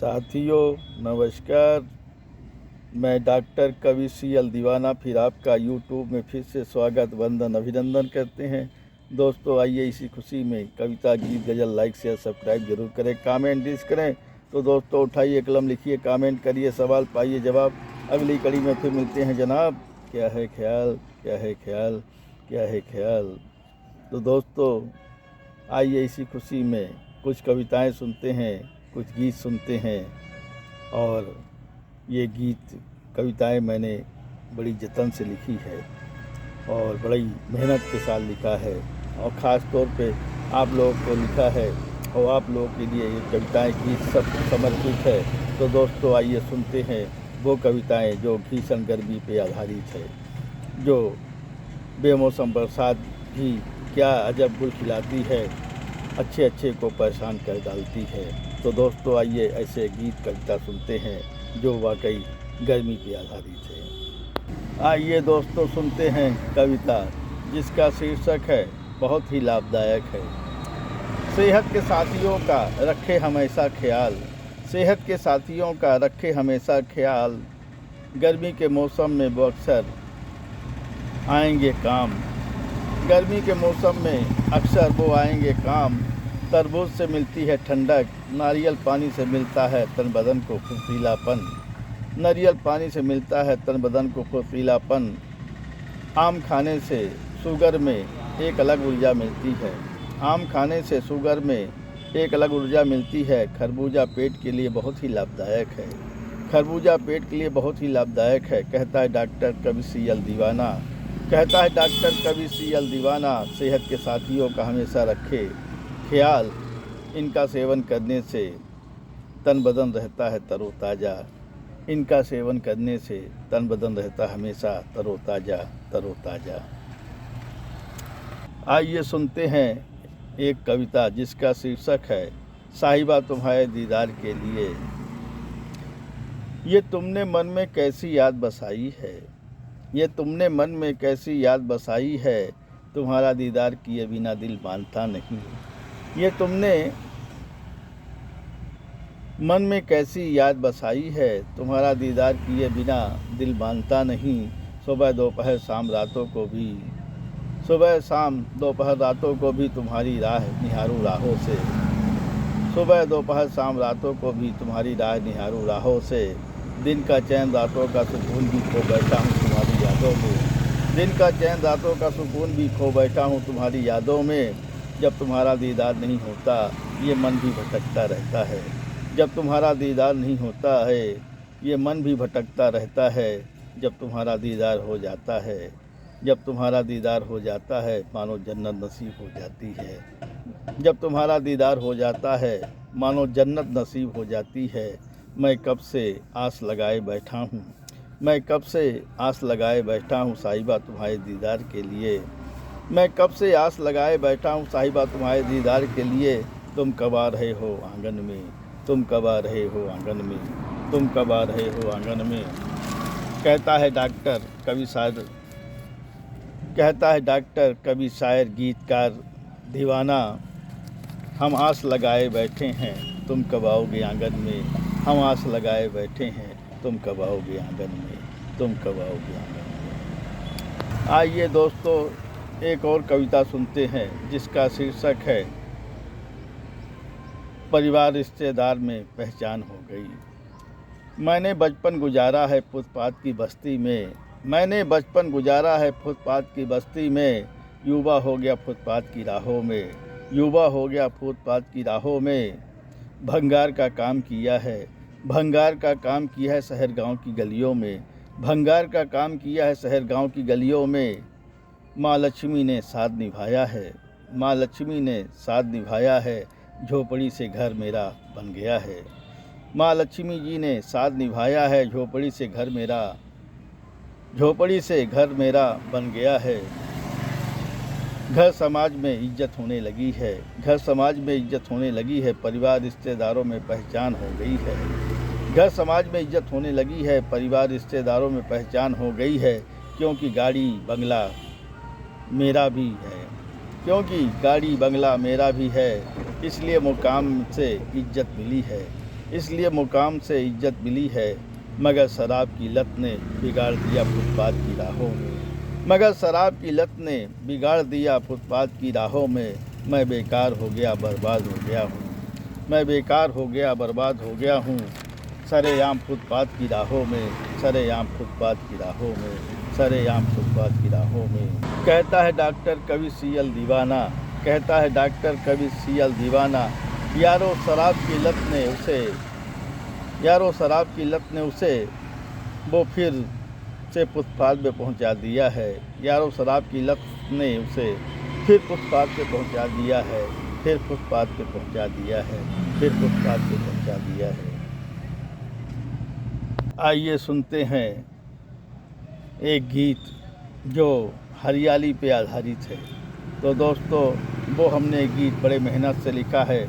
साथियों नमस्कार। मैं डॉक्टर कवि CL दीवाना फिर आपका यूट्यूब में फिर से स्वागत वंदन अभिनंदन करते हैं। दोस्तों आइए इसी खुशी में कविता गीत गज़ल लाइक शेयर सब्सक्राइब जरूर करें, कमेंट डिस करें। तो दोस्तों उठाइए कलम, लिखिए, कमेंट करिए, सवाल पाइए जवाब। अगली कड़ी में फिर मिलते हैं जनाब। क्या है ख्याल, क्या है ख्याल, क्या है ख्याल। तो दोस्तों आइए इसी खुशी में कुछ कविताएं सुनते हैं, कुछ गीत सुनते हैं। और ये गीत कविताएं मैंने बड़ी जतन से लिखी है और बड़ी मेहनत के साथ लिखा है और ख़ास तौर पे आप लोगों को लिखा है और आप लोगों के लिए ये कविताएं गीत सब समर्पित है। तो दोस्तों आइए सुनते हैं वो कविताएं जो भीषण गर्मी पे आधारित है, जो बेमौसम बरसात भी क्या अजब गुल खिलाती है, अच्छे अच्छे को परेशान कर डालती है। तो दोस्तों आइए ऐसे गीत कविता सुनते हैं जो वाकई गर्मी पे आधारित है। आइए दोस्तों सुनते हैं कविता जिसका शीर्षक है बहुत ही लाभदायक है। सेहत के साथियों का रखे हमेशा ख्याल, सेहत के साथियों का रखे हमेशा ख्याल। गर्मी के मौसम में वो अक्सर आएंगे काम, गर्मी के मौसम में अक्सर वो आएंगे काम। तरबूज से मिलती है ठंडक, नारियल पानी से मिलता है तन बदन को फुर्तीलापन, नारियल पानी से मिलता है तन बदन को फुर्तीलापन। आम खाने से शुगर में एक अलग ऊर्जा मिलती है, आम खाने से शुगर में एक अलग ऊर्जा मिलती है। खरबूजा पेट के लिए बहुत ही लाभदायक है, खरबूजा पेट के लिए बहुत ही लाभदायक है, कहता है डॉक्टर कवि CL दीवाना, कहता है डॉक्टर कवि CL दीवाना। सेहत के साथियों का हमेशा रखे ख्याल, इनका सेवन करने से तन बदन रहता है तरोताज़ा, इनका सेवन करने से तन बदन रहता हमेशा तरोताज़ा तरोताज़ा। आइए सुनते हैं एक कविता जिसका शीर्षक है साहिबा तुम्हारे दीदार के लिए। ये तुमने मन में कैसी याद बसाई है, ये तुमने मन में कैसी याद बसाई है, तुम्हारा दीदार किए बिना दिल मानता नहीं। ये तुमने मन में कैसी याद बसाई है, तुम्हारा दीदार किए बिना दिल मानता नहीं। सुबह दोपहर शाम रातों को भी, सुबह शाम दोपहर रातों को भी तुम्हारी राह निहारूं राहों से, सुबह दोपहर शाम रातों को भी तुम्हारी राह निहारूं राहों से। दिन का चैन रातों का सुकून भी खो बैठा हूँ तुम्हारी यादों में, दिन का चैन रातों का सुकून भी खो बैठा हूँ तुम्हारी यादों में। जब तुम्हारा दीदार नहीं होता ये मन भी भटकता रहता है, जब तुम्हारा दीदार नहीं होता है ये मन भी भटकता रहता है। जब तुम्हारा दीदार हो जाता है, जब तुम्हारा दीदार हो जाता है मानो जन्नत नसीब हो जाती है, जब तुम्हारा दीदार हो जाता है मानो जन्नत नसीब हो जाती है। मैं कब से आस लगाए बैठा हूँ, मैं कब से आस लगाए बैठा हूँ साहिबा तुम्हारे दीदार के लिए, मैं कब से आस लगाए बैठा हूँ साहिबा तुम्हारे दीदार के लिए। तुम कब आ रहे हो आंगन में, तुम कब आ रहे हो आंगन में, तुम कब आ रहे हो आंगन में, कहता है डॉक्टर कवि शायर, कहता है डॉक्टर कवि शायर गीतकार दीवाना। हम आस लगाए बैठे हैं तुम कब आओगे आंगन में, हम आस लगाए बैठे हैं तुम कब आओगे आंगन में, तुम कब आओगे आंगन में। आइए दोस्तों एक और कविता सुनते हैं जिसका शीर्षक है परिवार रिश्तेदार में पहचान हो गई। मैंने बचपन गुजारा है फुटपाथ की बस्ती में, मैंने बचपन गुजारा है फुटपाथ की बस्ती में। युवा हो गया फुटपाथ की राहों में, युवा हो गया फुटपाथ की राहों में। भंगार का काम किया है, भंगार का काम किया है शहर गांव की गलियों में, भंगार का काम किया है शहर गांव की गलियों में। माँ लक्ष्मी ने साथ निभाया है, माँ लक्ष्मी ने साथ निभाया है, झोपड़ी से घर मेरा बन गया है। माँ लक्ष्मी जी ने साथ निभाया है, झोपड़ी से घर मेरा, झोपड़ी से घर मेरा बन गया है। घर समाज में इज्जत होने लगी है, घर समाज में इज्जत होने लगी है, परिवार रिश्तेदारों में पहचान हो गई है। घर समाज में इज्जत होने लगी है, परिवार रिश्तेदारों में पहचान हो गई है। क्योंकि गाड़ी बंगला मेरा भी है, क्योंकि गाड़ी बंगला मेरा भी है, इसलिए मुकाम से इज्जत मिली है, इसलिए मुकाम से इज्जत मिली है, मगर शराब की लत ने बिगाड़ दिया फुटपाथ की राहों में। मगर शराब की लत ने बिगाड़ दिया फुटपाथ की राहों में। मैं बेकार हो गया, बर्बाद हो गया हूँ। मैं बेकार हो गया, बर्बाद हो गया हूँ। सरेआम फुटपाथ की राहों में, सरेआम फुटपाथ की राहों में, सरेआम फुटपाथ की राहों में। कहता है डॉक्टर कवि सीएल दीवाना, कहता है डॉक्टर कवि सीएल दीवाना, यारो शराब की लत ने उसे, यारो शराब की लत ने उसे वो फिर से फुटपाथ पे पहुंचा दिया है। यारो शराब की लत ने उसे फिर फुटपाथ पे पहुंचा दिया है, फिर फुटपाथ पे पहुंचा दिया है, फिर फुटपाथ पे पहुंचा दिया है। आइए सुनते हैं एक गीत जो हरियाली पे आधारित है। तो दोस्तों, वो हमने गीत बड़े मेहनत से लिखा है,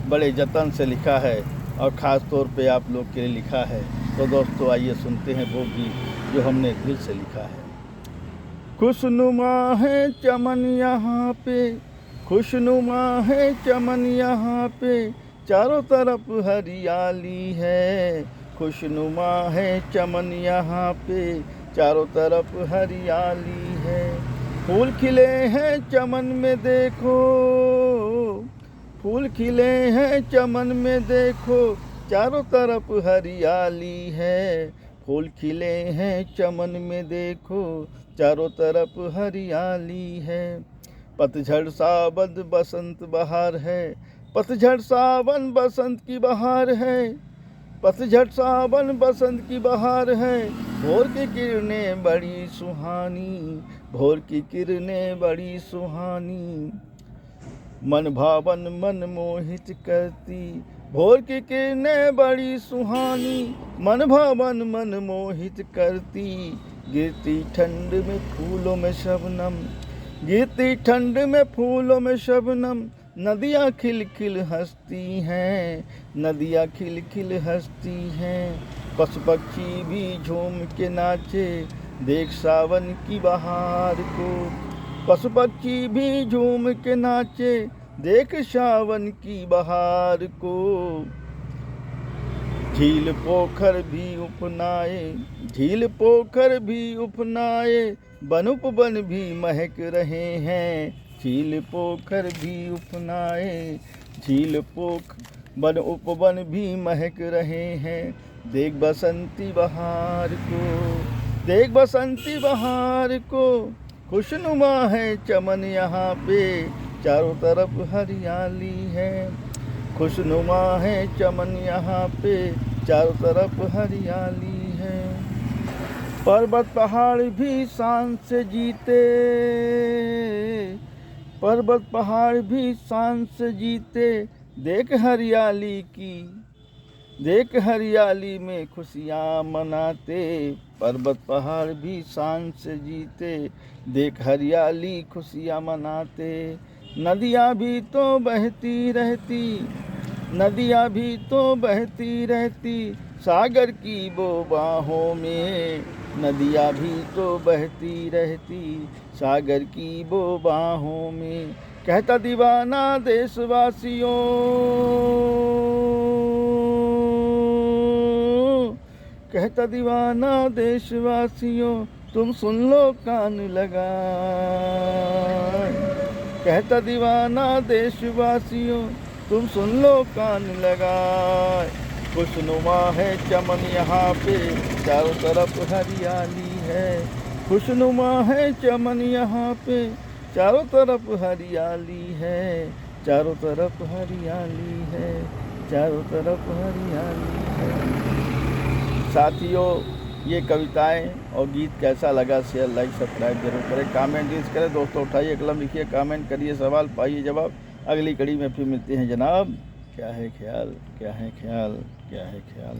बड़े जतन से लिखा है और ख़ास तौर पे आप लोग के लिए लिखा है। तो दोस्तों आइए सुनते हैं वो गीत जो हमने दिल से लिखा है। खुशनुमा है चमन यहाँ पे, खुशनुमा है चमन यहाँ पे, चारों तरफ हरियाली है। खुशनुमा है चमन यहाँ पे, चारों तरफ हरियाली है। फूल खिले हैं चमन में देखो, फूल खिले हैं चमन में देखो, चारों तरफ हरियाली है। फूल खिले हैं चमन में देखो, चारों तरफ हरियाली है। पतझड़ सावन बसंत बहार है, पतझड़ सावन बसंत की बहार है, पतझड़ सावन बसंत की बहार है। भोर की किरणें बड़ी सुहानी, भोर की किरणें बड़ी सुहानी, मन भावन मन मोहित करती। भोर की किरणें बड़ी सुहानी, मन भावन मन मोहित करती। गिरती ठंड में फूलों में शबनम, गिरती ठंड में फूलों में शबनम, नदियाँ खिल खिल हंसती हैं, नदियाँ खिल खिल हंसती हैं। पशु पक्षी भी झूम के नाचे, देख सावन की बहार को। पशु पक्षी भी झूम के नाचे, देख सावन की बहार को। झील पोखर भी उपनाए, झील पोखर भी उपनाए, वन उपवन भी महक रहे हैं। झील पोखर भी उपनाए, झील पोख वन उपवन भी महक रहे हैं। देख बसंती बहार को, देख बसंती बहार को, खुशनुमा है चमन यहाँ पे, चारों तरफ हरियाली है। खुशनुमा है चमन यहाँ पे, चारों तरफ हरियाली है। पर्वत पहाड़ भी शान से जीते, पर्वत पहाड़ भी शान से जीते, देख हरियाली की, देख हरियाली में खुशियाँ मनाते। पर्वत पहाड़ भी शान से जीते, देख हरियाली खुशियाँ मनाते। नदियाँ भी तो बहती रहती, नदियाँ भी तो बहती रहती, सागर की वो बाहों में। नदियाँ भी तो बहती रहती, सागर की वो बाहों में। कहता दीवाना देशवासियों, कहता दीवाना देशवासियों, तुम सुन लो कान लगा। कहता दीवाना देशवासियों, तुम सुन लो कान लगाए। खुशनुमा है चमन यहाँ पे, चारों तरफ हरियाली है। खुशनुमा है चमन यहाँ पे, चारों तरफ हरियाली है। चारों तरफ हरियाली है, चारों तरफ हरियाली है। साथियों, ये कविताएं और गीत कैसा लगा शेयर लाइक सब्सक्राइब जरूर करें, कमेंट यूज करें। दोस्तों उठाइए कलम, लिखिए, कमेंट करिए, सवाल पाइए जवाब। अगली कड़ी में फिर मिलते हैं जनाब। क्या है ख्याल, क्या है ख्याल, क्या है ख्याल।